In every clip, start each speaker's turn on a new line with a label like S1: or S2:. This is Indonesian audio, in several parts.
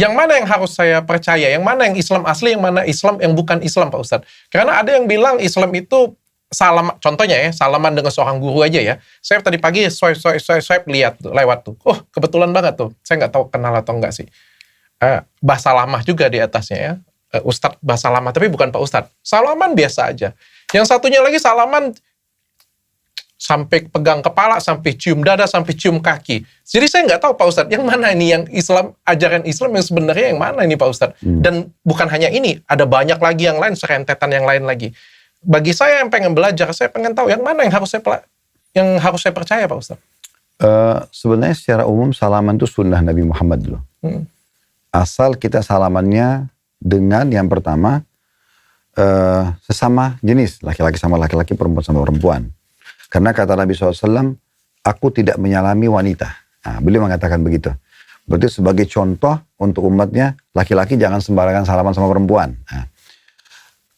S1: Yang mana yang harus saya percaya? Yang mana yang Islam asli, yang mana Islam yang bukan Islam, Pak Ustadz? Karena ada yang bilang Islam itu salam, contohnya ya, salaman dengan seorang guru aja ya. Saya tadi pagi swipe lihat tuh, lewat tuh. Oh, kebetulan banget tuh. Saya nggak tahu kenal atau enggak sih. Bahasa lama juga di atasnya ya. Ustadz bahasa lama, tapi bukan Pak Ustadz. Salaman biasa aja. Yang satunya lagi salaman sampai pegang kepala, sampai cium dada, sampai cium kaki. Jadi saya nggak tahu Pak Ustadz, yang mana ini yang Islam, ajaran Islam yang sebenarnya yang mana ini Pak Ustadz. Dan bukan hanya ini, ada banyak lagi yang lain, serentetan yang lain lagi. Bagi saya yang pengen belajar, saya pengen tahu yang mana yang harus saya percaya Pak Ustadz.
S2: Sebenarnya secara umum salaman itu sunnah Nabi Muhammad dulu. Asal kita salamannya dengan yang pertama, sesama jenis, laki-laki sama laki-laki, perempuan sama perempuan. Karena kata Nabi SAW, aku tidak menyalami wanita. Nah, beliau mengatakan begitu. Berarti sebagai contoh untuk umatnya, laki-laki jangan sembarangan salaman sama perempuan. Nah.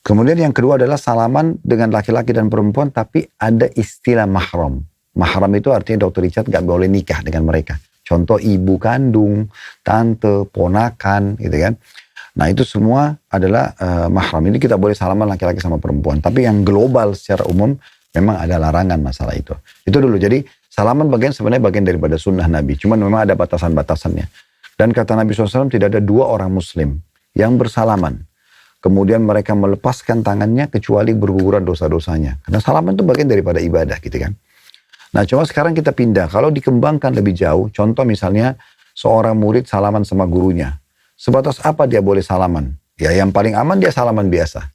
S2: Kemudian yang kedua adalah salaman dengan laki-laki dan perempuan, tapi ada istilah mahram. Mahram itu artinya Dr. Richard gak boleh nikah dengan mereka. Contoh ibu kandung, tante, ponakan, gitu kan. Nah itu semua adalah mahram. Ini kita boleh salaman laki-laki sama perempuan. Tapi yang global secara umum, memang ada larangan masalah itu. Itu dulu. Jadi salaman sebenarnya bagian daripada sunnah Nabi. Cuman memang ada batasan-batasannya. Dan kata Nabi SAW tidak ada dua orang muslim yang bersalaman. Kemudian mereka melepaskan tangannya kecuali berguguran dosa-dosanya. Karena salaman itu bagian daripada ibadah gitu kan. Nah cuma sekarang kita pindah. Kalau dikembangkan lebih jauh. Contoh misalnya seorang murid salaman sama gurunya. Sebatas apa dia boleh salaman? Ya yang paling aman dia salaman biasa.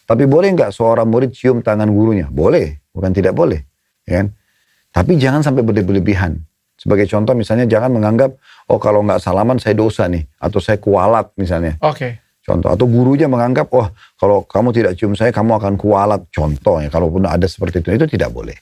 S2: Tapi boleh nggak seorang murid cium tangan gurunya? Boleh, bukan tidak boleh. Ya kan? Tapi jangan sampai berlebihan. Sebagai contoh misalnya jangan menganggap, oh kalau nggak salaman saya dosa nih. Atau saya kualat misalnya.
S1: Oke.
S2: Contoh, atau gurunya menganggap, oh kalau kamu tidak cium saya kamu akan kualat. Contoh ya, kalaupun ada seperti itu tidak boleh.